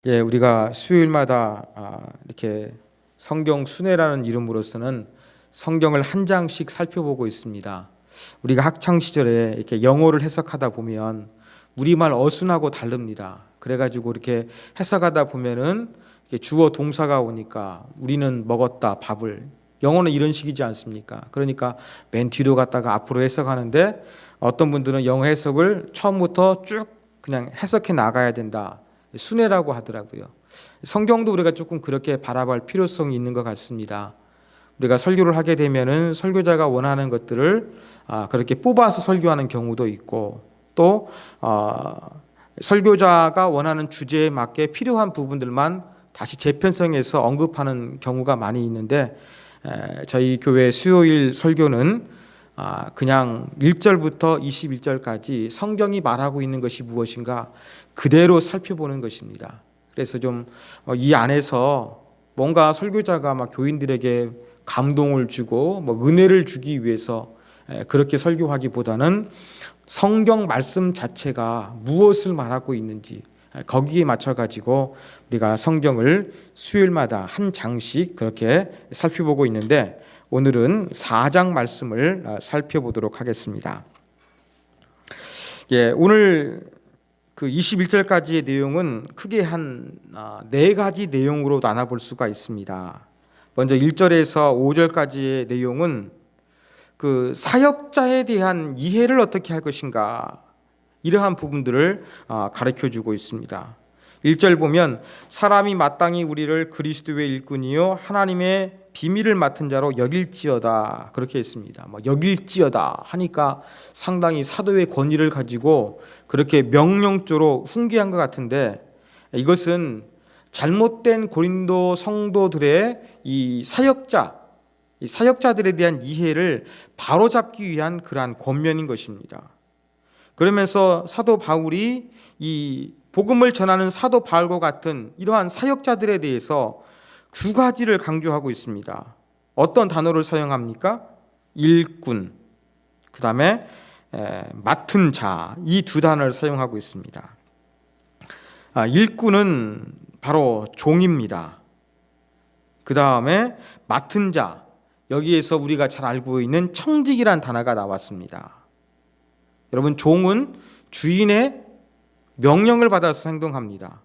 예, 우리가 수요일마다 이렇게 성경 순회라는 이름으로서는 성경을 한 장씩 살펴보고 있습니다. 우리가 학창 시절에 이렇게 영어를 해석하다 보면 우리말 어순하고 다릅니다. 그래가지고 이렇게 해석하다 보면은 이렇게 주어 동사가 오니까 우리는 먹었다 밥을, 영어는 이런 식이지 않습니까? 그러니까 맨 뒤로 갔다가 앞으로 해석하는데 어떤 분들은 영어 해석을 처음부터 쭉 그냥 해석해 나가야 된다, 순회라고 하더라고요. 성경도 우리가 조금 그렇게 바라볼 필요성이 있는 것 같습니다. 우리가 설교를 하게 되면은 설교자가 원하는 것들을 그렇게 뽑아서 설교하는 경우도 있고, 또 설교자가 원하는 주제에 맞게 필요한 부분들만 다시 재편성해서 언급하는 경우가 많이 있는데, 저희 교회 수요일 설교는 그냥 1절부터 21절까지 성경이 말하고 있는 것이 무엇인가 그대로 살펴보는 것입니다. 그래서 좀 이 안에서 뭔가 설교자가 막 교인들에게 감동을 주고 은혜를 주기 위해서 그렇게 설교하기보다는 성경 말씀 자체가 무엇을 말하고 있는지 거기에 맞춰 가지고 우리가 성경을 수요일마다 한 장씩 그렇게 살펴보고 있는데, 오늘은 4장 말씀을 살펴보도록 하겠습니다. 예, 오늘 그 21절까지의 내용은 크게 한 4가지 내용으로 나눠볼 수가 있습니다. 먼저 1절에서 5절까지의 내용은 그 사역자에 대한 이해를 어떻게 할 것인가, 이러한 부분들을 가르쳐주고 있습니다. 1절 보면 사람이 마땅히 우리를 그리스도의 일꾼이요 하나님의 비밀을 맡은 자로 여길지어다, 그렇게 했습니다. 여길지어다 하니까 상당히 사도의 권위를 가지고 그렇게 명령조로 훈계한 것 같은데, 이것은 잘못된 고린도 성도들의 이 사역자들에 대한 이해를 바로잡기 위한 그러한 권면인 것입니다. 그러면서 사도 바울이 이 복음을 전하는 사도 바울과 같은 이러한 사역자들에 대해서 2가지를 강조하고 있습니다. 어떤 단어를 사용합니까? 일꾼, 그 다음에 맡은 자, 이 2단어를 사용하고 있습니다. 일꾼은 바로 종입니다. 그 다음에 맡은 자, 여기에서 우리가 잘 알고 있는 청직이라는 단어가 나왔습니다. 여러분, 종은 주인의 명령을 받아서 행동합니다.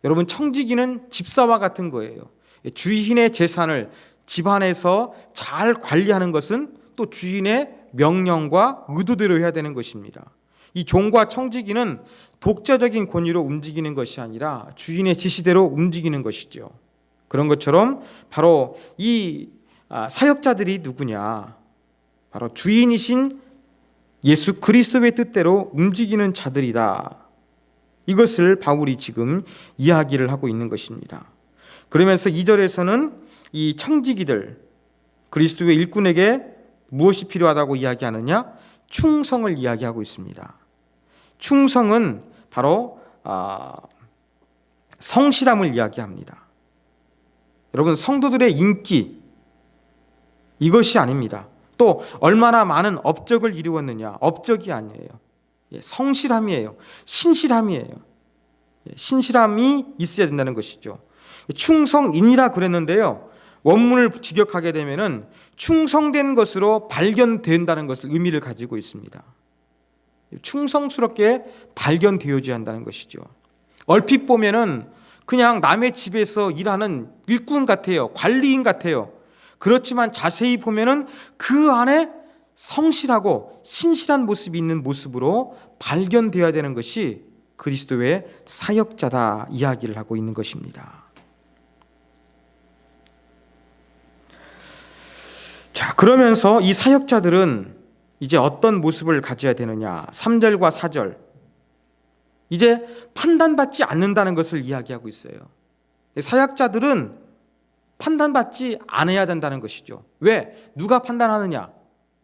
여러분, 청지기는 집사와 같은 거예요. 주인의 재산을 집안에서 잘 관리하는 것은 또 주인의 명령과 의도대로 해야 되는 것입니다. 이 종과 청지기는 독자적인 권위로 움직이는 것이 아니라 주인의 지시대로 움직이는 것이죠. 그런 것처럼 바로 이 사역자들이 누구냐, 바로 주인이신 예수 그리스도의 뜻대로 움직이는 자들이다. 이것을 바울이 지금 이야기를 하고 있는 것입니다. 그러면서 2절에서는 이 청지기들, 그리스도의 일꾼에게 무엇이 필요하다고 이야기하느냐? 충성을 이야기하고 있습니다. 충성은 바로 성실함을 이야기합니다. 여러분, 성도들의 인기, 이것이 아닙니다. 또 얼마나 많은 업적을 이루었느냐, 업적이 아니에요. 성실함이에요. 신실함이에요. 신실함이 있어야 된다는 것이죠. 충성인이라 그랬는데요, 원문을 직역하게 되면은 충성된 것으로 발견된다는 것을 의미를 가지고 있습니다. 충성스럽게 발견되어져야 한다는 것이죠. 얼핏 보면은 그냥 남의 집에서 일하는 일꾼 같아요. 관리인 같아요. 그렇지만 자세히 보면은 그 안에 성실하고 신실한 모습이 있는 모습으로 발견되어야 되는 것이 그리스도의 사역자다 이야기를 하고 있는 것입니다. 자, 그러면서 이 사역자들은 이제 어떤 모습을 가져야 되느냐? 3절과 4절, 이제 판단받지 않는다는 것을 이야기하고 있어요. 사역자들은 판단받지 않아야 된다는 것이죠. 왜? 누가 판단하느냐?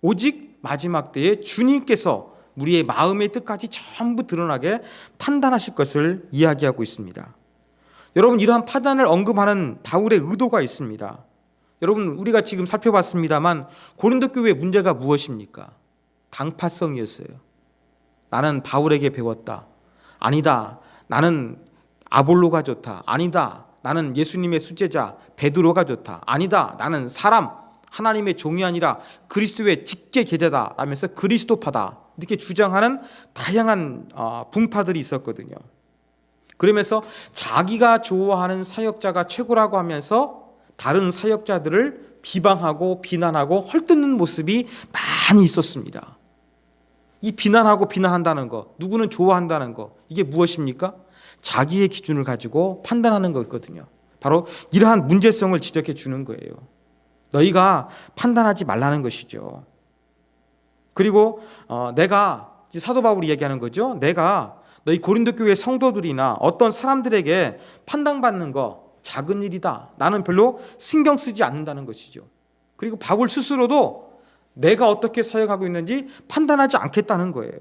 오직 마지막 때에 주님께서 우리의 마음의 뜻까지 전부 드러나게 판단하실 것을 이야기하고 있습니다. 여러분, 이러한 판단을 언급하는 바울의 의도가 있습니다. 여러분, 우리가 지금 살펴봤습니다만 고린도 교회의 문제가 무엇입니까? 당파성이었어요. 나는 바울에게 배웠다. 아니다. 나는 아볼로가 좋다. 아니다. 나는 예수님의 수제자 베드로가 좋다. 아니다. 나는 사람 하나님의 종이 아니라 그리스도의 직계 계자다 라면서 그리스도파다 이렇게 주장하는 다양한 분파들이 있었거든요. 그러면서 자기가 좋아하는 사역자가 최고라고 하면서 다른 사역자들을 비방하고 비난하고 헐뜯는 모습이 많이 있었습니다. 이 비난하고 비난한다는 거, 누구는 좋아한다는 거, 이게 무엇입니까? 자기의 기준을 가지고 판단하는 거거든요. 바로 이러한 문제성을 지적해 주는 거예요. 너희가 판단하지 말라는 것이죠. 그리고 내가 사도 바울이 얘기하는 거죠. 내가 너희 고린도 교회 성도들이나 어떤 사람들에게 판단받는 거 작은 일이다. 나는 별로 신경 쓰지 않는다는 것이죠. 그리고 바울 스스로도 내가 어떻게 사역하고 있는지 판단하지 않겠다는 거예요.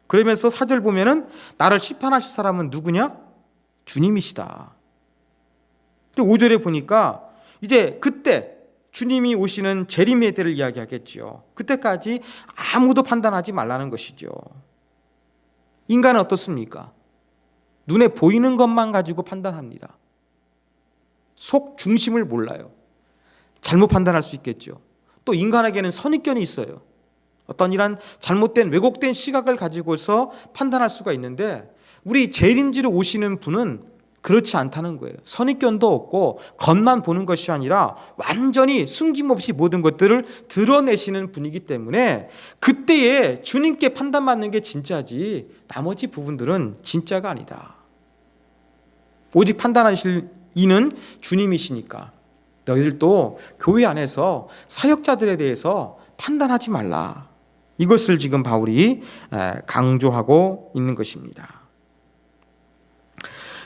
그러면서 4절 보면은 나를 심판하실 사람은 누구냐? 주님이시다. 5절에 보니까 이제 그때 주님이 오시는 재림의 때를 이야기하겠지요. 그때까지 아무도 판단하지 말라는 것이죠. 인간은 어떻습니까? 눈에 보이는 것만 가지고 판단합니다. 속 중심을 몰라요. 잘못 판단할 수 있겠죠. 또 인간에게는 선입견이 있어요. 어떤 이런 잘못된 왜곡된 시각을 가지고서 판단할 수가 있는데 우리 재림지로 오시는 분은 그렇지 않다는 거예요. 선입견도 없고 겉만 보는 것이 아니라 완전히 숨김없이 모든 것들을 드러내시는 분이기 때문에 그때에 주님께 판단받는 게 진짜지 나머지 부분들은 진짜가 아니다. 오직 판단하실 이는 주님이시니까 너희들도 교회 안에서 사역자들에 대해서 판단하지 말라. 이것을 지금 바울이 강조하고 있는 것입니다.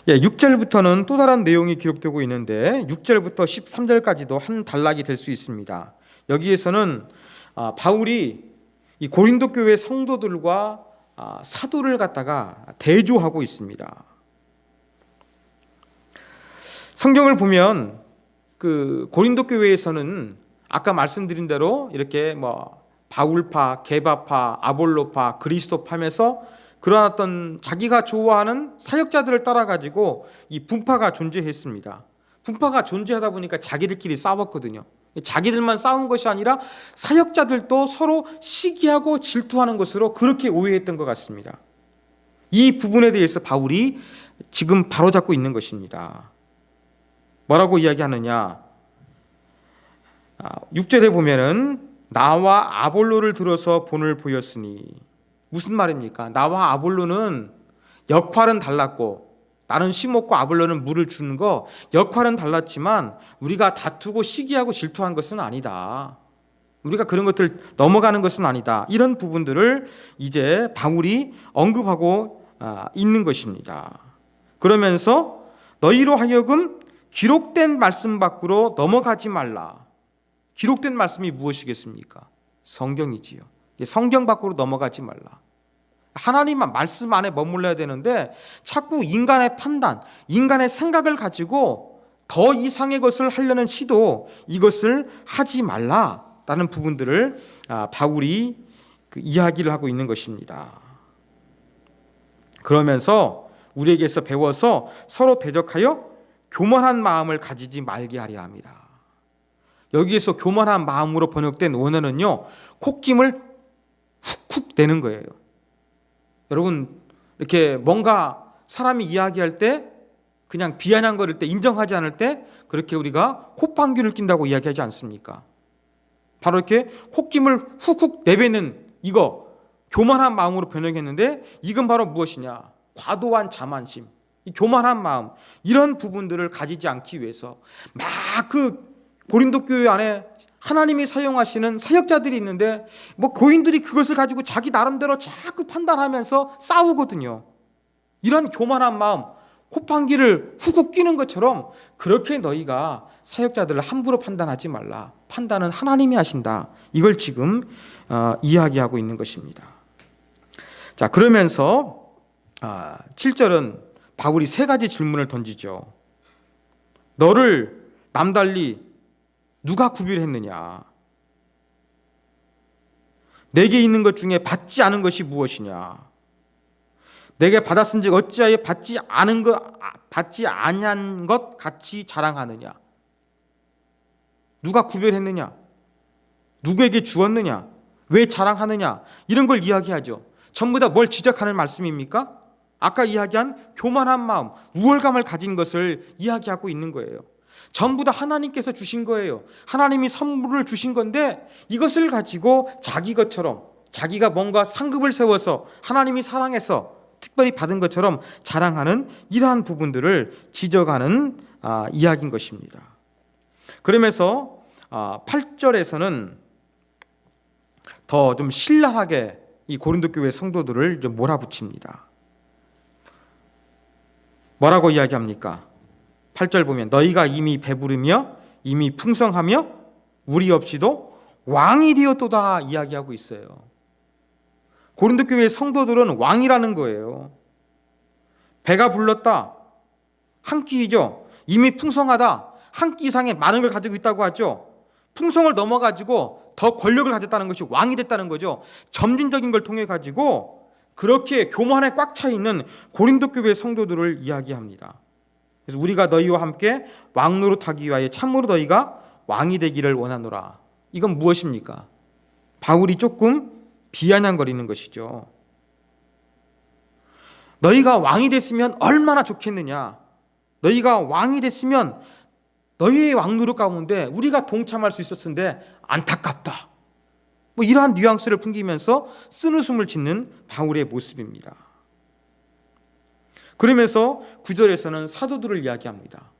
6절부터는 또 다른 내용이 기록되고 있는데 6절부터 13절까지도 한 단락이 될 수 있습니다. 여기에서는 바울이 이 고린도 교회 성도들과 사도를 갖다가 대조하고 있습니다. 성경을 보면 그 고린도 교회에서는 아까 말씀드린 대로 이렇게 바울파, 게바파, 아볼로파, 그리스도파 하면서 그러한 어떤 자기가 좋아하는 사역자들을 따라 가지고 이 분파가 존재했습니다. 분파가 존재하다 보니까 자기들끼리 싸웠거든요. 자기들만 싸운 것이 아니라 사역자들도 서로 시기하고 질투하는 것으로 그렇게 오해했던 것 같습니다. 이 부분에 대해서 바울이 지금 바로잡고 있는 것입니다. 뭐라고 이야기하느냐? 6절에 보면은 나와 아볼로를 들어서 본을 보였으니 무슨 말입니까? 나와 아볼로는 역할은 달랐고 나는 심었고 아볼로는 물을 주는 거 역할은 달랐지만 우리가 다투고 시기하고 질투한 것은 아니다. 우리가 그런 것들 넘어가는 것은 아니다. 이런 부분들을 이제 바울이 언급하고 있는 것입니다. 그러면서 너희로 하여금 기록된 말씀 밖으로 넘어가지 말라. 기록된 말씀이 무엇이겠습니까? 성경이지요. 성경 밖으로 넘어가지 말라. 하나님만 말씀 안에 머물러야 되는데 자꾸 인간의 판단, 인간의 생각을 가지고 더 이상의 것을 하려는 시도 이것을 하지 말라라는 부분들을 바울이 이야기를 하고 있는 것입니다. 그러면서 우리에게서 배워서 서로 대적하여 교만한 마음을 가지지 말게 하려 합니다. 여기에서 교만한 마음으로 번역된 원어는요, 콧김을 훅훅 내는 거예요. 여러분, 이렇게 뭔가 사람이 이야기할 때 그냥 비아냥거릴 때 인정하지 않을 때 그렇게 우리가 콧방귀를 낀다고 이야기하지 않습니까? 바로 이렇게 콧김을 훅훅 내뱉는 이거 교만한 마음으로 번역했는데 이건 바로 무엇이냐? 과도한 자만심, 이 교만한 마음, 이런 부분들을 가지지 않기 위해서 막 그 고린도 교회 안에 하나님이 사용하시는 사역자들이 있는데 교인들이 그것을 가지고 자기 나름대로 자꾸 판단하면서 싸우거든요. 이런 교만한 마음, 콧방귀를 훅훅 끼는 것처럼 그렇게 너희가 사역자들을 함부로 판단하지 말라. 판단은 하나님이 하신다. 이걸 지금 이야기하고 있는 것입니다. 자, 그러면서 7절은 바울이 세 가지 질문을 던지죠. 너를 남달리 누가 구별했느냐? 내게 있는 것 중에 받지 않은 것이 무엇이냐? 내게 받았은즉 어찌하여 받지 아니한 것 같이 자랑하느냐? 누가 구별했느냐? 누구에게 주었느냐? 왜 자랑하느냐? 이런 걸 이야기하죠. 전부 다 뭘 지적하는 말씀입니까? 아까 이야기한 교만한 마음, 우월감을 가진 것을 이야기하고 있는 거예요. 전부 다 하나님께서 주신 거예요. 하나님이 선물을 주신 건데 이것을 가지고 자기 것처럼, 자기가 뭔가 상급을 세워서 하나님이 사랑해서 특별히 받은 것처럼 자랑하는 이러한 부분들을 지적하는 이야기인 것입니다. 그러면서 8절에서는 더 좀 신랄하게 이 고린도 교회 성도들을 좀 몰아붙입니다. 뭐라고 이야기합니까? 8절 보면 너희가 이미 배부르며 이미 풍성하며 우리 없이도 왕이 되었도다 이야기하고 있어요. 고린도 교회 성도들은 왕이라는 거예요. 배가 불렀다. 한 끼이죠. 이미 풍성하다. 한 끼 이상의 많은 걸 가지고 있다고 하죠. 풍성을 넘어가지고 더 권력을 가졌다는 것이 왕이 됐다는 거죠. 점진적인 걸 통해 가지고 그렇게 교만에 꽉 차 있는 고린도 교회 성도들을 이야기합니다. 그래서 우리가 너희와 함께 왕노릇하기 위하여 참으로 너희가 왕이 되기를 원하노라. 이건 무엇입니까? 바울이 조금 비아냥거리는 것이죠. 너희가 왕이 됐으면 얼마나 좋겠느냐. 너희가 왕이 됐으면 너희의 왕노릇 가운데 우리가 동참할 수 있었는데 안타깝다. 이러한 뉘앙스를 풍기면서 쓴웃음을 짓는 바울의 모습입니다. 그러면서 9절에서는 사도들을 이야기합니다.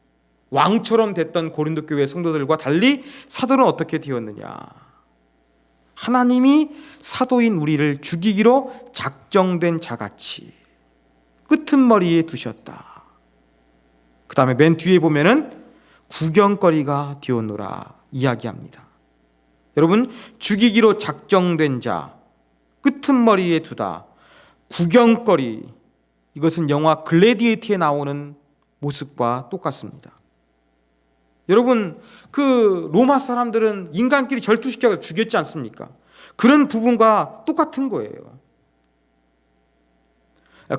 왕처럼 됐던 고린도 교회 성도들과 달리 사도는 어떻게 되었느냐. 하나님이 사도인 우리를 죽이기로 작정된 자같이 끄트머리에 두셨다. 그 다음에 맨 뒤에 보면은 구경거리가 되었노라 이야기합니다. 여러분, 죽이기로 작정된 자, 끄트머리에 두다, 구경거리, 이것은 영화 글래디에이터에 나오는 모습과 똑같습니다. 여러분, 그 로마 사람들은 인간끼리 절투시켜서 죽였지 않습니까? 그런 부분과 똑같은 거예요.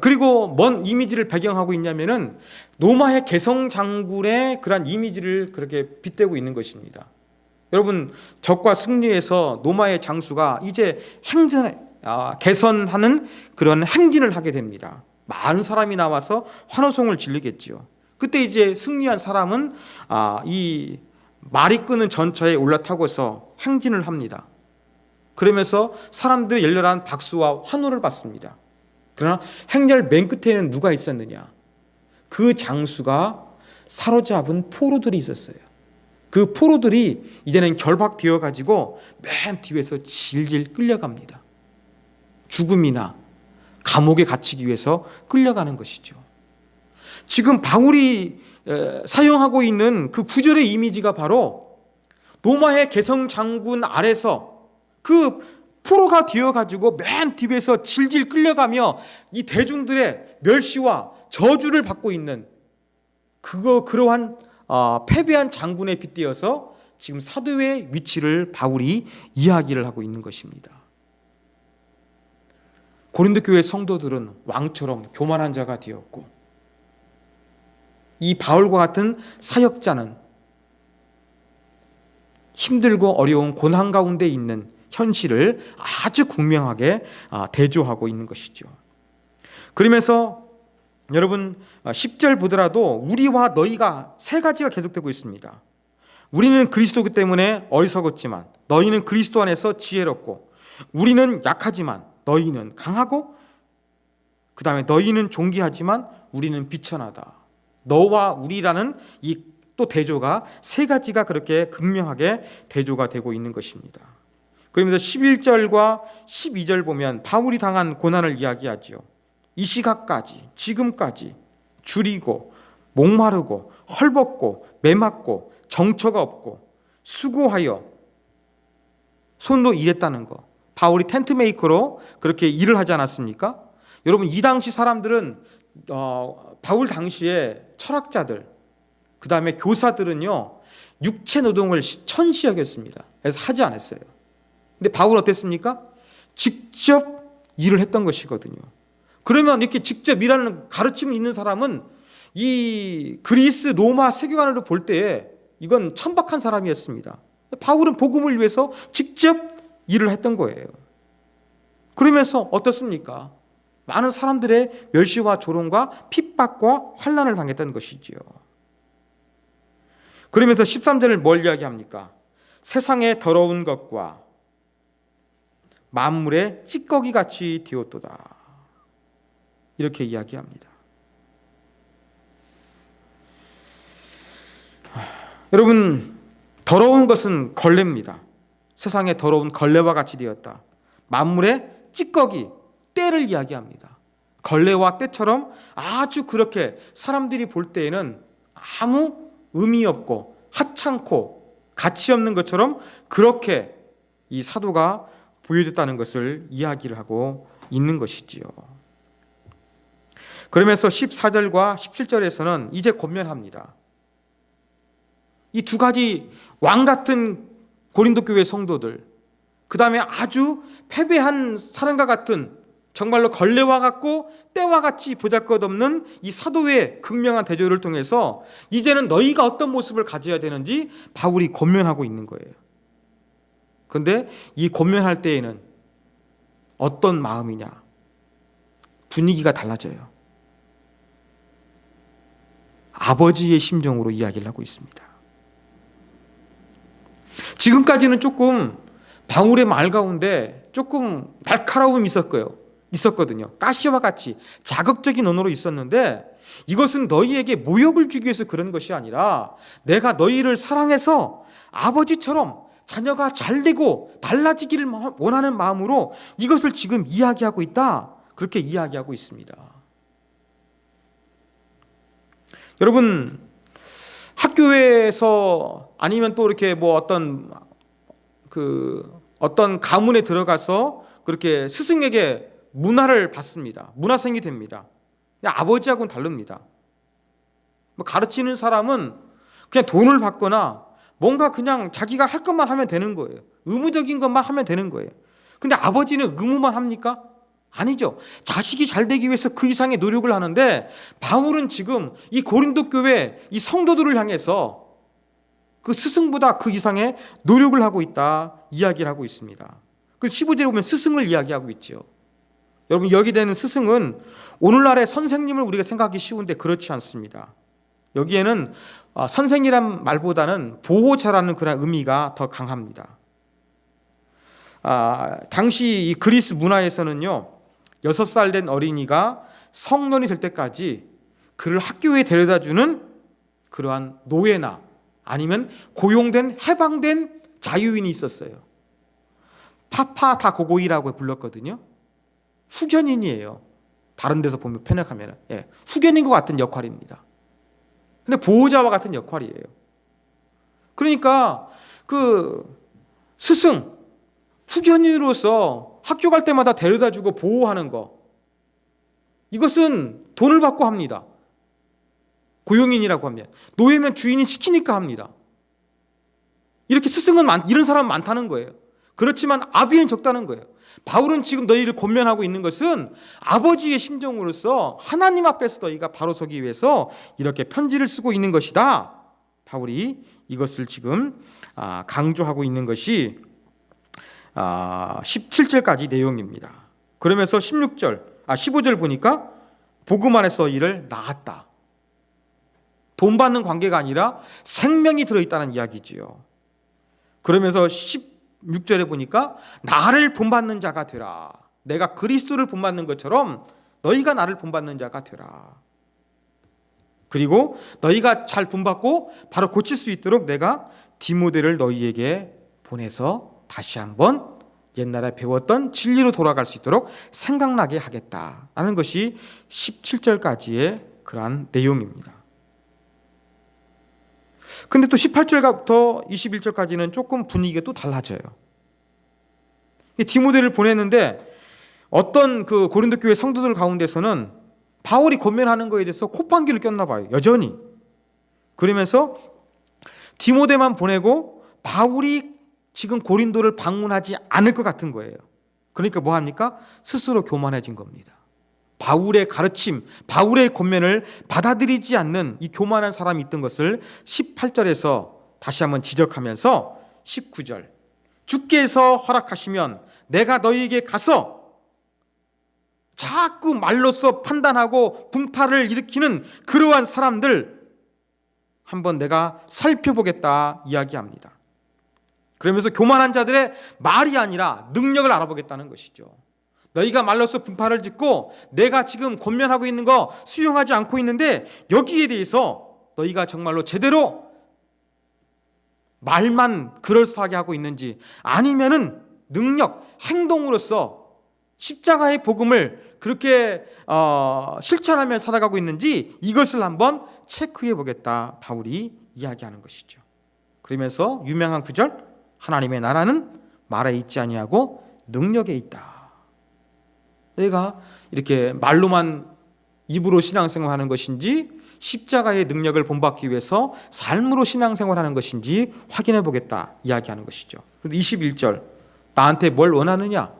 그리고 뭔 이미지를 배경하고 있냐면은 로마의 개성 장군의 그런 이미지를 그렇게 빗대고 있는 것입니다. 여러분, 적과 승리해서 로마의 장수가 이제 개선하는 그런 행진을 하게 됩니다. 많은 사람이 나와서 환호성을 지르겠지요. 그때 이제 승리한 사람은 이 말이 끄는 전차에 올라타고서 행진을 합니다. 그러면서 사람들의 열렬한 박수와 환호를 받습니다. 그러나 행렬 맨 끝에는 누가 있었느냐? 그 장수가 사로잡은 포로들이 있었어요. 그 포로들이 이제는 결박되어 가지고 맨 뒤에서 질질 끌려갑니다. 죽음이나 감옥에 갇히기 위해서 끌려가는 것이죠. 지금 바울이 사용하고 있는 그 구절의 이미지가 바로 로마의 개성 장군 아래서 그 포로가 되어가지고 맨 뒤에서 질질 끌려가며 이 대중들의 멸시와 저주를 받고 있는 그러한 패배한 장군에 빗대어서 지금 사도의 위치를 바울이 이야기를 하고 있는 것입니다. 고린도 교회 성도들은 왕처럼 교만한 자가 되었고, 이 바울과 같은 사역자는 힘들고 어려운 고난 가운데 있는 현실을 아주 분명하게 대조하고 있는 것이죠. 그러면서 여러분 10절 보더라도 우리와 너희가 세 가지가 계속되고 있습니다. 우리는 그리스도기 때문에 어리석었지만 너희는 그리스도 안에서 지혜롭고, 우리는 약하지만 너희는 강하고, 그 다음에 너희는 존귀하지만 우리는 비천하다. 너와 우리라는 이 또 대조가 세 가지가 그렇게 극명하게 대조가 되고 있는 것입니다. 그러면서 11절과 12절 보면 바울이 당한 고난을 이야기하지요. 이 시각까지, 지금까지 줄이고 목마르고 헐벗고 매맞고 정처가 없고 수고하여 손으로 일했다는 거. 바울이 텐트 메이커로 그렇게 일을 하지 않았습니까? 여러분, 이 당시 사람들은 바울 당시에 철학자들, 그 다음에 교사들은요 육체 노동을 천시 여겼습니다. 그래서 하지 않았어요. 근데 바울은 어땠습니까? 직접 일을 했던 것이거든요. 그러면 이렇게 직접 일하는 가르침을 있는 사람은 이 그리스 로마 세계관으로 볼 때에 이건 천박한 사람이었습니다. 바울은 복음을 위해서 직접 일을 했던 거예요. 그러면서 어떻습니까? 많은 사람들의 멸시와 조롱과 핍박과 환난을 당했던 것이지요. 그러면서 13절을 뭘 이야기합니까? 세상의 더러운 것과 만물의 찌꺼기같이 되었도다. 이렇게 이야기합니다. 여러분, 더러운 것은 걸레입니다. 세상의 더러운 걸레와 같이 되었다. 만물의 찌꺼기, 때를 이야기합니다. 걸레와 때처럼 아주 그렇게 사람들이 볼 때에는 아무 의미 없고 하찮고 가치 없는 것처럼 그렇게 이 사도가 보여줬다는 것을 이야기를 하고 있는 것이지요. 그러면서 14절과 17절에서는 이제 권면합니다. 이 두 가지 왕 같은 고린도 교회 성도들, 그 다음에 아주 패배한 사람과 같은 정말로 걸레와 같고 때와 같이 보잘것없는 이 사도의 극명한 대조를 통해서 이제는 너희가 어떤 모습을 가져야 되는지 바울이 권면하고 있는 거예요. 그런데 이 권면할 때에는 어떤 마음이냐? 분위기가 달라져요. 아버지의 심정으로 이야기를 하고 있습니다. 지금까지는 조금 바울의 말 가운데 조금 날카로움이 있었거든요. 가시와 같이 자극적인 언어로 있었는데 이것은 너희에게 모욕을 주기 위해서 그런 것이 아니라 내가 너희를 사랑해서 아버지처럼 자녀가 잘되고 달라지기를 원하는 마음으로 이것을 지금 이야기하고 있다. 그렇게 이야기하고 있습니다. 여러분, 학교에서 아니면 또 이렇게 뭐 어떤 가문에 들어가서 그렇게 스승에게 문화를 받습니다. 문화생이 됩니다. 아버지하고는 다릅니다. 가르치는 사람은 그냥 돈을 받거나 뭔가 그냥 자기가 할 것만 하면 되는 거예요. 의무적인 것만 하면 되는 거예요. 근데 아버지는 의무만 합니까? 아니죠. 자식이 잘 되기 위해서 그 이상의 노력을 하는데 바울은 지금 이 고린도 교회 이 성도들을 향해서 그 스승보다 그 이상의 노력을 하고 있다 이야기를 하고 있습니다. 그 15절에 보면 스승을 이야기하고 있죠. 여러분, 여기 되는 스승은 오늘날의 선생님을 우리가 생각하기 쉬운데 그렇지 않습니다. 여기에는 선생이란 말보다는 보호자라는 그런 의미가 더 강합니다. 당시 이 그리스 문화에서는요, 6살 된 어린이가 성년이 될 때까지 그를 학교에 데려다주는 그러한 노예나 아니면 고용된 해방된 자유인이 있었어요. 파파다고고이라고 불렀거든요. 후견인이에요. 다른 데서 보면 편역하면 후견인과 같은 역할입니다. 근데 보호자와 같은 역할이에요. 그러니까 그 스승, 후견인으로서 학교 갈 때마다 데려다주고 보호하는 거, 이것은 돈을 받고 합니다. 고용인이라고 합니다. 노예면 주인이 시키니까 합니다. 이렇게 스승은 이런 사람 많다는 거예요. 그렇지만 아비는 적다는 거예요. 바울은 지금 너희를 권면하고 있는 것은 아버지의 심정으로서 하나님 앞에서 너희가 바로 서기 위해서 이렇게 편지를 쓰고 있는 것이다. 바울이 이것을 지금 강조하고 있는 것이 17절까지 내용입니다. 그러면서 15절 보니까 복음 안에서 너희를 낳았다. 돈 받는 관계가 아니라 생명이 들어있다는 이야기지요. 그러면서 16절에 보니까 나를 본받는 자가 되라. 내가 그리스도를 본받는 것처럼 너희가 나를 본받는 자가 되라. 그리고 너희가 잘 본받고 바로 고칠 수 있도록 내가 디모데를 너희에게 보내서 다시 한번 옛날에 배웠던 진리로 돌아갈 수 있도록 생각나게 하겠다라는 것이 17절까지의 그러한 내용입니다. 근데 또 18절부터 21절까지는 조금 분위기가 또 달라져요. 디모데를 보냈는데 어떤 그 고린도 교회 성도들 가운데서는 바울이 권면하는 것에 대해서 콧방귀를 꼈나 봐요. 여전히. 그러면서 디모데만 보내고 바울이 지금 고린도를 방문하지 않을 것 같은 거예요. 그러니까 뭐 합니까? 스스로 교만해진 겁니다. 바울의 가르침, 바울의 권면을 받아들이지 않는 이 교만한 사람이 있던 것을 18절에서 다시 한번 지적하면서 19절, 주께서 허락하시면 내가 너희에게 가서 자꾸 말로써 판단하고 분파를 일으키는 그러한 사람들 한번 내가 살펴보겠다 이야기합니다. 그러면서 교만한 자들의 말이 아니라 능력을 알아보겠다는 것이죠. 너희가 말로써 분파를 짓고 내가 지금 권면하고 있는 거 수용하지 않고 있는데 여기에 대해서 너희가 정말로 제대로 말만 그럴싸하게 하고 있는지 아니면은 능력, 행동으로서 십자가의 복음을 그렇게 실천하며 살아가고 있는지 이것을 한번 체크해 보겠다 바울이 이야기하는 것이죠. 그러면서 유명한 구절, 하나님의 나라는 말에 있지 아니하고 능력에 있다. 너희가 이렇게 말로만 입으로 신앙생활하는 것인지 십자가의 능력을 본받기 위해서 삶으로 신앙생활하는 것인지 확인해 보겠다 이야기하는 것이죠. 그런데 21절, 나한테 뭘 원하느냐?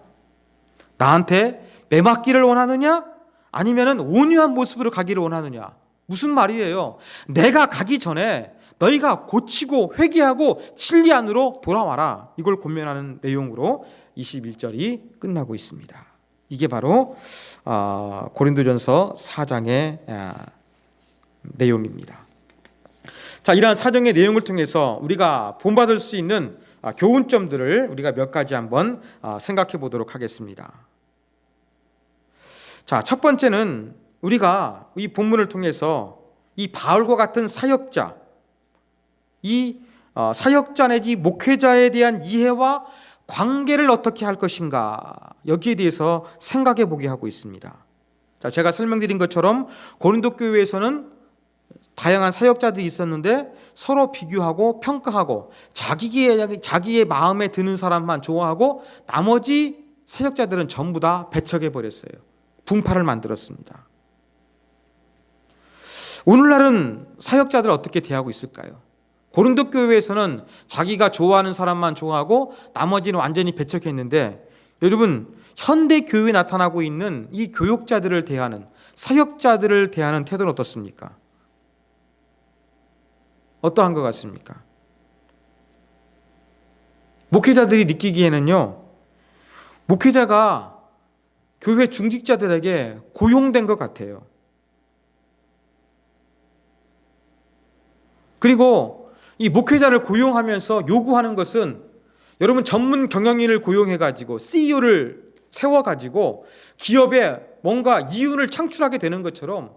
나한테 매맞기를 원하느냐? 아니면은 온유한 모습으로 가기를 원하느냐? 무슨 말이에요? 내가 가기 전에 너희가 고치고 회개하고 진리 안으로 돌아와라. 이걸 권면하는 내용으로 21절이 끝나고 있습니다. 이게 바로 고린도전서 4장의 내용입니다. 자, 이러한 사정의 내용을 통해서 우리가 본받을 수 있는 교훈점들을 우리가 몇 가지 한번 생각해 보도록 하겠습니다. 자, 첫 번째는 우리가 이 본문을 통해서 이 바울과 같은 사역자, 이 사역자 내지 목회자에 대한 이해와 관계를 어떻게 할 것인가 여기에 대해서 생각해 보게 하고 있습니다. 자, 제가 설명드린 것처럼 고린도 교회에서는 다양한 사역자들이 있었는데 서로 비교하고 평가하고 자기의 마음에 드는 사람만 좋아하고 나머지 사역자들은 전부 다 배척해 버렸어요. 분파를 만들었습니다. 오늘날은 사역자들 어떻게 대하고 있을까요? 고린도 교회에서는 자기가 좋아하는 사람만 좋아하고 나머지는 완전히 배척했는데 여러분 현대 교회에 나타나고 있는 이 교육자들을 대하는 사역자들을 대하는 태도는 어떻습니까? 어떠한 것 같습니까? 목회자들이 느끼기에는요, 목회자가 교회 중직자들에게 고용된 것 같아요. 그리고 이 목회자를 고용하면서 요구하는 것은 여러분 전문 경영인을 고용해가지고 CEO를 세워가지고 기업에 뭔가 이윤을 창출하게 되는 것처럼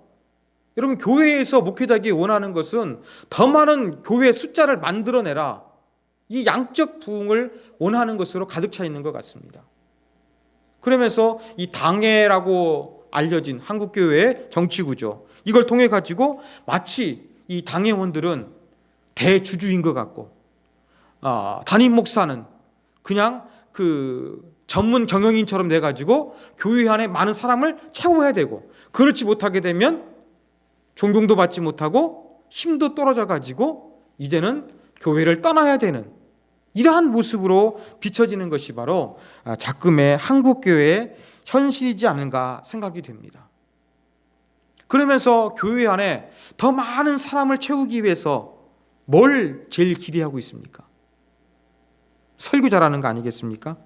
여러분 교회에서 목회자에게 원하는 것은 더 많은 교회 숫자를 만들어내라. 이 양적 부흥을 원하는 것으로 가득 차 있는 것 같습니다. 그러면서 이 당회라고 알려진 한국교회의 정치구조 이걸 통해 가지고 마치 이 당회원들은 대주주인 것 같고 담임 목사는 그냥 그 전문 경영인처럼 돼가지고 교회 안에 많은 사람을 채워야 되고 그렇지 못하게 되면 존경도 받지 못하고 힘도 떨어져 가지고 이제는 교회를 떠나야 되는 이러한 모습으로 비춰지는 것이 바로 작금의 한국교회의 현실이지 않은가 생각이 됩니다. 그러면서 교회 안에 더 많은 사람을 채우기 위해서 뭘 제일 기대하고 있습니까? 설교 잘하는 거 아니겠습니까?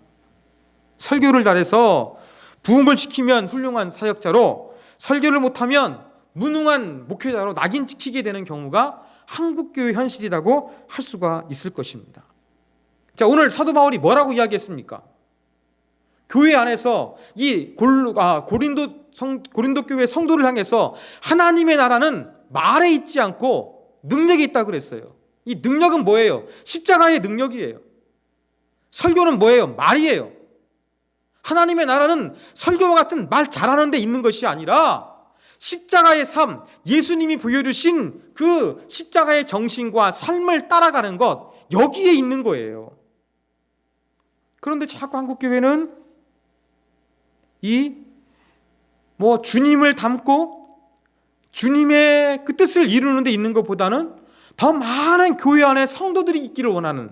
설교를 잘해서 부흥을 시키면 훌륭한 사역자로 설교를 못하면 무능한 목회자로 낙인 찍히게 되는 경우가 한국교회 현실이라고 할 수가 있을 것입니다. 자, 오늘 사도 바울이 뭐라고 이야기했습니까? 교회 안에서 이 고린도 교회 성도를 향해서 하나님의 나라는 말에 있지 않고 능력이 있다고 그랬어요. 이 능력은 뭐예요? 십자가의 능력이에요. 설교는 뭐예요? 말이에요. 하나님의 나라는 설교와 같은 말 잘하는 데 있는 것이 아니라 십자가의 삶, 예수님이 보여주신 그 십자가의 정신과 삶을 따라가는 것, 여기에 있는 거예요. 그런데 자꾸 한국교회는 주님을 닮고 주님의 그 뜻을 이루는 데 있는 것보다는 더 많은 교회 안에 성도들이 있기를 원하는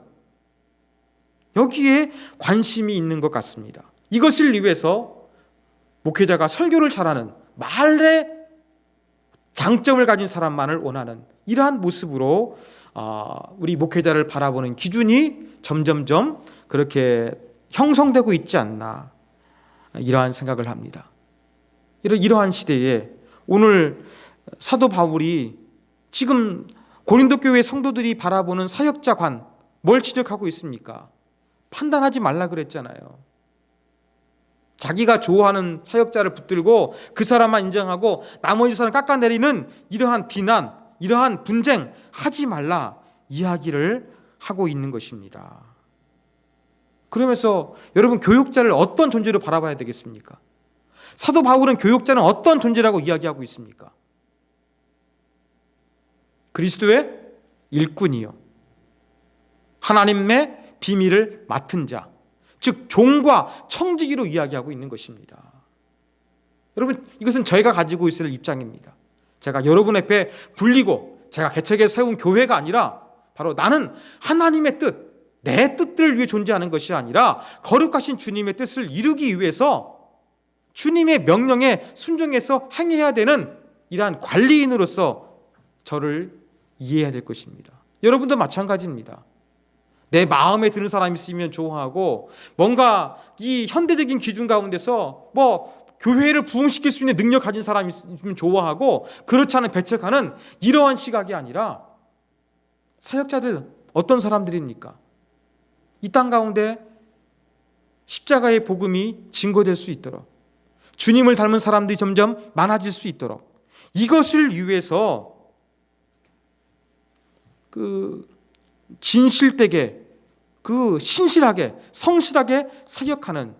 여기에 관심이 있는 것 같습니다. 이것을 위해서 목회자가 설교를 잘하는 말의 장점을 가진 사람만을 원하는 이러한 모습으로 우리 목회자를 바라보는 기준이 점점점 그렇게 형성되고 있지 않나, 이러한 생각을 합니다. 이러한 시대에 오늘 사도 바울이 지금 고린도 교회 성도들이 바라보는 사역자관 뭘 지적하고 있습니까? 판단하지 말라 그랬잖아요. 자기가 좋아하는 사역자를 붙들고 그 사람만 인정하고 나머지 사람 깎아내리는 이러한 비난, 이러한 분쟁 하지 말라 이야기를 하고 있는 것입니다. 그러면서 여러분, 교육자를 어떤 존재로 바라봐야 되겠습니까? 사도 바울은 교육자는 어떤 존재라고 이야기하고 있습니까? 그리스도의 일꾼이요, 하나님의 비밀을 맡은 자, 즉 종과 청지기로 이야기하고 있는 것입니다. 여러분, 이것은 저희가 가지고 있을 입장입니다. 제가 여러분 앞에 불리고 제가 개척에 세운 교회가 아니라 바로 나는 하나님의 뜻, 내 뜻들을 위해 존재하는 것이 아니라 거룩하신 주님의 뜻을 이루기 위해서 주님의 명령에 순종해서 행해야 되는 이러한 관리인으로서 저를 이해해야 될 것입니다. 여러분도 마찬가지입니다. 내 마음에 드는 사람이 있으면 좋아하고, 뭔가 이 현대적인 기준 가운데서 교회를 부흥시킬 수 있는 능력 가진 사람이 있으면 좋아하고, 그렇지 않은 배척하는 이러한 시각이 아니라, 사역자들 어떤 사람들입니까? 이 땅 가운데 십자가의 복음이 증거될 수 있도록, 주님을 닮은 사람들이 점점 많아질 수 있도록, 이것을 위해서 진실되게, 신실하게, 성실하게 사역하는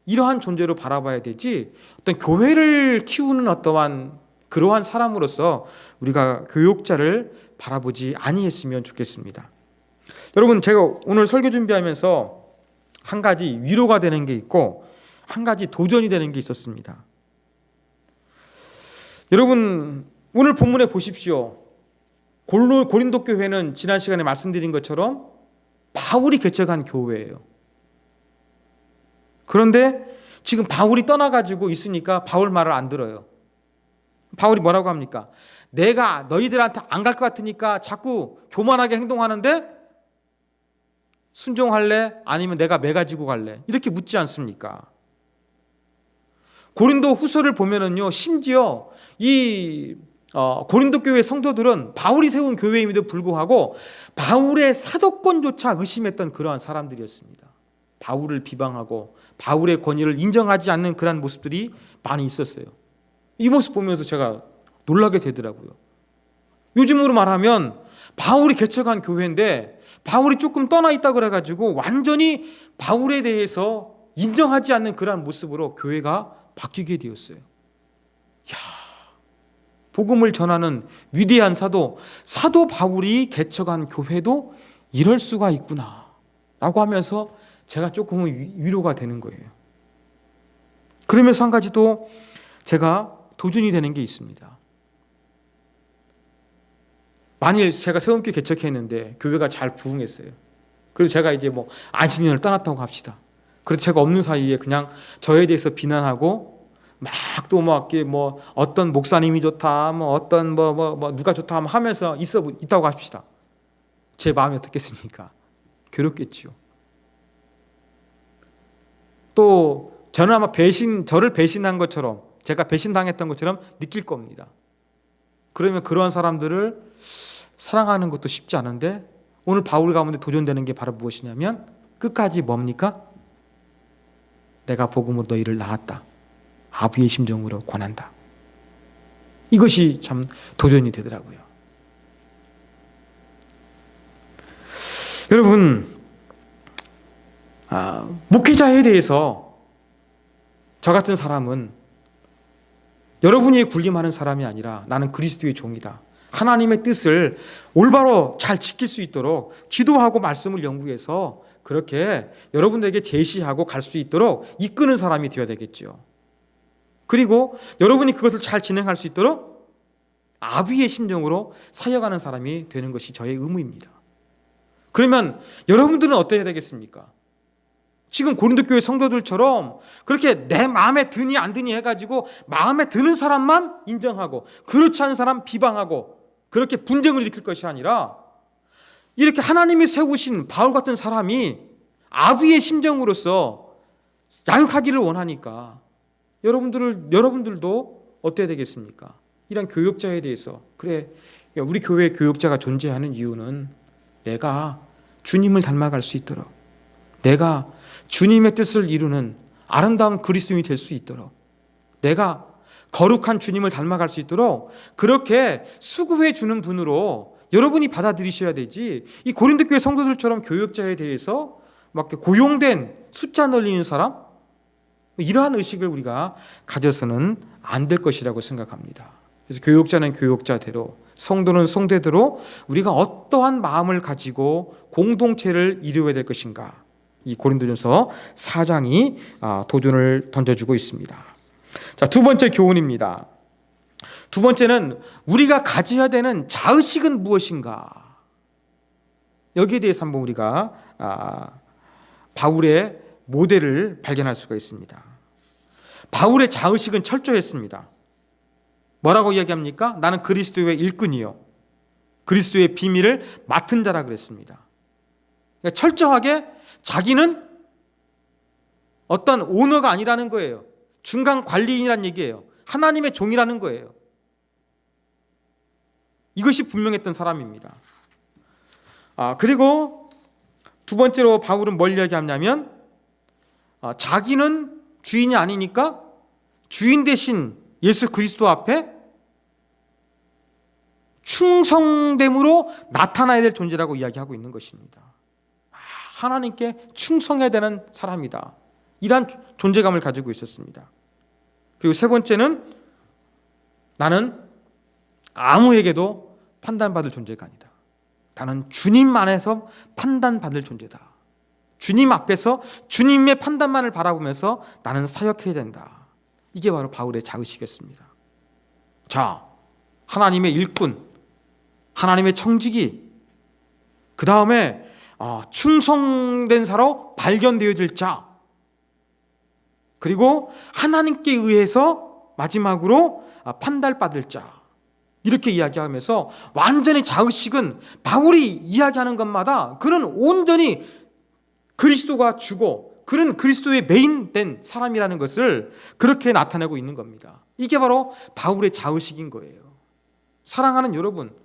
이러한 존재로 바라봐야 되지, 어떤 교회를 키우는 어떠한 그러한 사람으로서 우리가 교육자를 바라보지 아니했으면 좋겠습니다. 여러분, 제가 오늘 설교 준비하면서 한 가지 위로가 되는 게 있고 한 가지 도전이 되는 게 있었습니다. 여러분, 오늘 본문에 보십시오. 고린도 교회는 지난 시간에 말씀드린 것처럼 바울이 개척한 교회예요. 그런데 지금 바울이 떠나가지고 있으니까 바울 말을 안 들어요. 바울이 뭐라고 합니까? 내가 너희들한테 안 갈 것 같으니까 자꾸 교만하게 행동하는데 순종할래? 아니면 내가 매가지고 갈래? 이렇게 묻지 않습니까? 고린도 후서를 보면은요, 심지어 고린도 교회 성도들은 바울이 세운 교회임에도 불구하고 바울의 사도권조차 의심했던 그러한 사람들이었습니다. 바울을 비방하고 바울의 권위를 인정하지 않는 그러한 모습들이 많이 있었어요. 이 모습 보면서 제가 놀라게 되더라고요. 요즘으로 말하면 바울이 개척한 교회인데 바울이 조금 떠나 있다 그래가지고 완전히 바울에 대해서 인정하지 않는 그러한 모습으로 교회가 바뀌게 되었어요. 복음을 전하는 위대한 사도 바울이 개척한 교회도 이럴 수가 있구나 라고 하면서 제가 조금은 위로가 되는 거예요. 그러면서 한 가지 또 제가 도전이 되는 게 있습니다. 만일 제가 새움교회 개척했는데 교회가 잘 부흥했어요. 그리고 제가 이제 안식년을 떠났다고 합시다. 그래서 제가 없는 사이에 그냥 저에 대해서 비난하고 어떤 목사님이 좋다, 어떤 누가 좋다 하면서 있다고 합시다. 제 마음이 어떻겠습니까? 괴롭겠지요. 또 저는 아마 저를 배신한 것처럼, 제가 배신당했던 것처럼 느낄 겁니다. 그러면 그러한 사람들을 사랑하는 것도 쉽지 않은데, 오늘 바울 가운데 도전되는 게 바로 무엇이냐면 끝까지 뭡니까? 내가 복음으로 너희를 낳았다. 아비의 심정으로 권한다. 이것이 참 도전이 되더라고요. 여러분, 목회자에 대해서 저 같은 사람은 여러분이 군림하는 사람이 아니라 나는 그리스도의 종이다. 하나님의 뜻을 올바로 잘 지킬 수 있도록 기도하고 말씀을 연구해서 그렇게 여러분들에게 제시하고 갈 수 있도록 이끄는 사람이 되어야 되겠죠. 그리고 여러분이 그것을 잘 진행할 수 있도록 아비의 심정으로 사역하는 사람이 되는 것이 저의 의무입니다. 그러면 여러분들은 어떠해야 되겠습니까? 지금 고린도 교회 성도들처럼 그렇게 내 마음에 드니 안 드니 해가지고 마음에 드는 사람만 인정하고 그렇지 않은 사람 비방하고 그렇게 분쟁을 일으킬 것이 아니라 이렇게 하나님이 세우신 바울 같은 사람이 아비의 심정으로서 양육하기를 원하니까 여러분들도 어때야 되겠습니까? 이런 교역자에 대해서 그래, 우리 교회에 교역자가 존재하는 이유는 내가 주님을 닮아갈 수 있도록, 내가 주님의 뜻을 이루는 아름다운 그리스도인이 될 수 있도록, 내가 거룩한 주님을 닮아갈 수 있도록 그렇게 수고해 주는 분으로 여러분이 받아들이셔야 되지, 이 고린도 교회 성도들처럼 교역자에 대해서 막 고용된 숫자 늘리는 사람, 이러한 의식을 우리가 가져서는 안 될 것이라고 생각합니다. 그래서 교역자는 교역자대로, 성도는 성도대로 우리가 어떠한 마음을 가지고 공동체를 이루어야 될 것인가, 이 고린도전서 4장이 도전을 던져주고 있습니다. 자, 두 번째 교훈입니다. 두 번째는 우리가 가져야 되는 자의식은 무엇인가, 여기에 대해서 한번 우리가 바울의 모델을 발견할 수가 있습니다. 바울의 자의식은 철저했습니다. 뭐라고 이야기합니까? 나는 그리스도의 일꾼이요, 그리스도의 비밀을 맡은 자라 그랬습니다. 그러니까 철저하게 자기는 어떤 오너가 아니라는 거예요. 중간 관리인이라는 얘기예요. 하나님의 종이라는 거예요. 이것이 분명했던 사람입니다. 그리고 두 번째로 바울은 뭘 이야기하냐면 자기는 주인이 아니니까 주인 대신 예수 그리스도 앞에 충성됨으로 나타나야 될 존재라고 이야기하고 있는 것입니다. 하나님께 충성해야 되는 사람이다, 이러한 존재감을 가지고 있었습니다. 그리고 세 번째는 나는 아무에게도 판단받을 존재가 아니다. 나는 주님 안에서 판단받을 존재다. 주님 앞에서 주님의 판단만을 바라보면서 나는 사역해야 된다. 이게 바로 바울의 자의식이었습니다. 자, 하나님의 일꾼, 하나님의 청지기, 그 다음에 충성된 사로 발견되어질 자, 그리고 하나님께 의해서 마지막으로 판단받을 자, 이렇게 이야기하면서 완전히 자의식은 바울이 이야기하는 것마다 그는 온전히 그리스도가 주고 그는 그리스도의 메인된 사람이라는 것을 그렇게 나타내고 있는 겁니다. 이게 바로 바울의 자의식인 거예요. 사랑하는 여러분,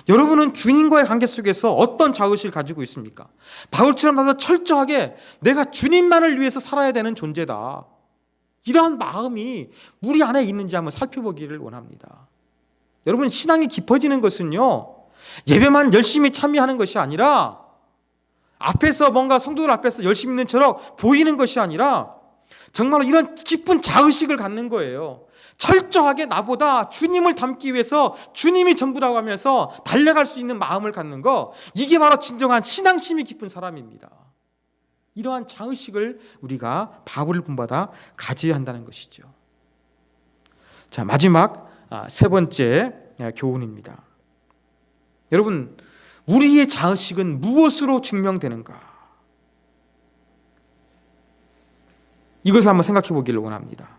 여러분은 주님과의 관계 속에서 어떤 자의식을 가지고 있습니까? 바울처럼 나도 철저하게 내가 주님만을 위해서 살아야 되는 존재다, 이러한 마음이 우리 안에 있는지 한번 살펴보기를 원합니다. 여러분, 신앙이 깊어지는 것은요, 예배만 열심히 참여하는 것이 아니라 앞에서 뭔가 성도들 앞에서 열심히 있는 처럼 보이는 것이 아니라 정말로 이런 깊은 자의식을 갖는 거예요. 철저하게 나보다 주님을 닮기 위해서 주님이 전부라고 하면서 달려갈 수 있는 마음을 갖는 거, 이게 바로 진정한 신앙심이 깊은 사람입니다. 이러한 자의식을 우리가 바울을 본받아 가져야 한다는 것이죠. 자, 마지막 세 번째 교훈입니다. 여러분, 우리의 자의식은 무엇으로 증명되는가? 이것을 한번 생각해 보기를 원합니다.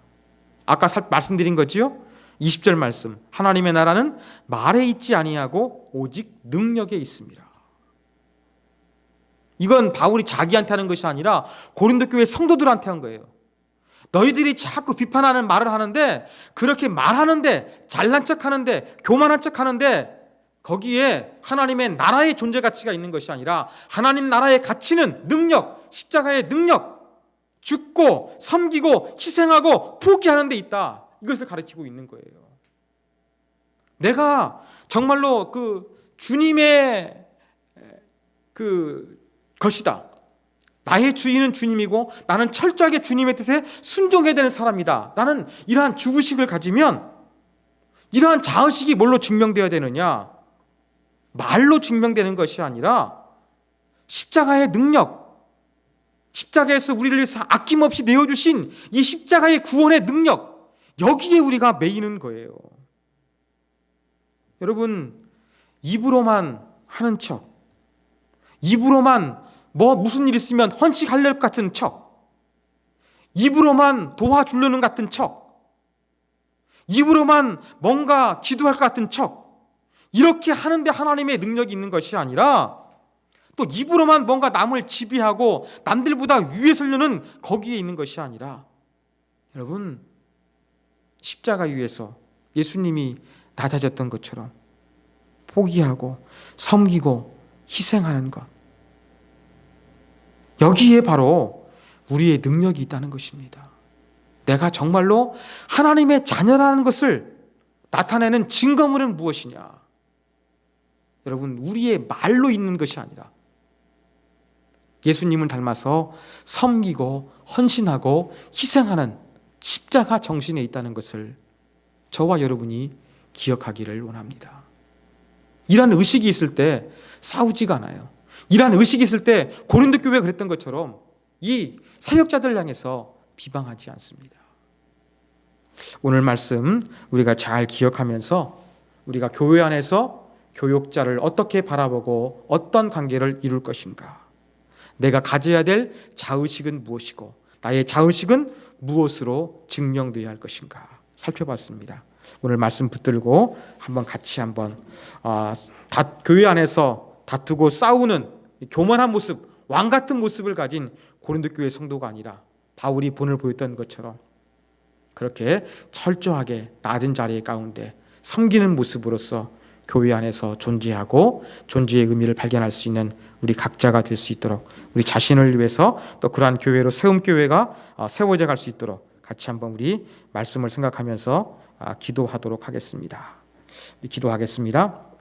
아까 말씀드린 거지요? 20절 말씀, 하나님의 나라는 말에 있지 아니하고 오직 능력에 있습니다. 이건 바울이 자기한테 하는 것이 아니라 고린도 교회 성도들한테 한 거예요. 너희들이 자꾸 비판하는 말을 하는데, 그렇게 말하는데, 잘난 척하는데, 교만한 척하는데 거기에 하나님의 나라의 존재 가치가 있는 것이 아니라 하나님 나라의 가치는 능력, 십자가의 능력, 죽고 섬기고 희생하고 포기하는 데 있다, 이것을 가르치고 있는 거예요. 내가 정말로 주님의 것이다, 나의 주인은 주님이고 나는 철저하게 주님의 뜻에 순종해야 되는 사람이다 라는 이러한 주의식을 가지면, 이러한 자의식이 뭘로 증명되어야 되느냐? 말로 증명되는 것이 아니라 십자가의 능력, 십자가에서 우리를 위해서 아낌없이 내어주신 이 십자가의 구원의 능력, 여기에 우리가 매이는 거예요. 여러분, 입으로만 하는 척, 입으로만 무슨 일 있으면 헌신할 것 같은 척, 입으로만 도와주려는 같은 척, 입으로만 뭔가 기도할 것 같은 척, 이렇게 하는데 하나님의 능력이 있는 것이 아니라 또 입으로만 뭔가 남을 지배하고 남들보다 위에 서려는 거기에 있는 것이 아니라, 여러분, 십자가 위에서 예수님이 낮아졌던 것처럼 포기하고 섬기고 희생하는 것, 여기에 바로 우리의 능력이 있다는 것입니다. 내가 정말로 하나님의 자녀라는 것을 나타내는 증거물은 무엇이냐? 여러분, 우리의 말로 있는 것이 아니라 예수님을 닮아서 섬기고 헌신하고 희생하는 십자가 정신에 있다는 것을 저와 여러분이 기억하기를 원합니다. 이런 의식이 있을 때 싸우지가 않아요. 이런 의식이 있을 때 고린도 교회가 그랬던 것처럼 이 사역자들 향해서 비방하지 않습니다. 오늘 말씀 우리가 잘 기억하면서 우리가 교회 안에서 교육자를 어떻게 바라보고 어떤 관계를 이룰 것인가, 내가 가져야 될 자의식은 무엇이고 나의 자의식은 무엇으로 증명되어야 할 것인가 살펴봤습니다. 오늘 말씀 붙들고 같이 교회 안에서 다투고 싸우는 교만한 모습, 왕 같은 모습을 가진 고린도 교회 성도가 아니라 바울이 본을 보였던 것처럼 그렇게 철저하게 낮은 자리 가운데 섬기는 모습으로서 교회 안에서 존재하고 존재의 의미를 발견할 수 있는 우리 각자가 될 수 있도록, 우리 자신을 위해서 또 그러한 교회로 세움교회가 세워져 갈 수 있도록 같이 우리 말씀을 생각하면서 기도하도록 하겠습니다. 기도하겠습니다.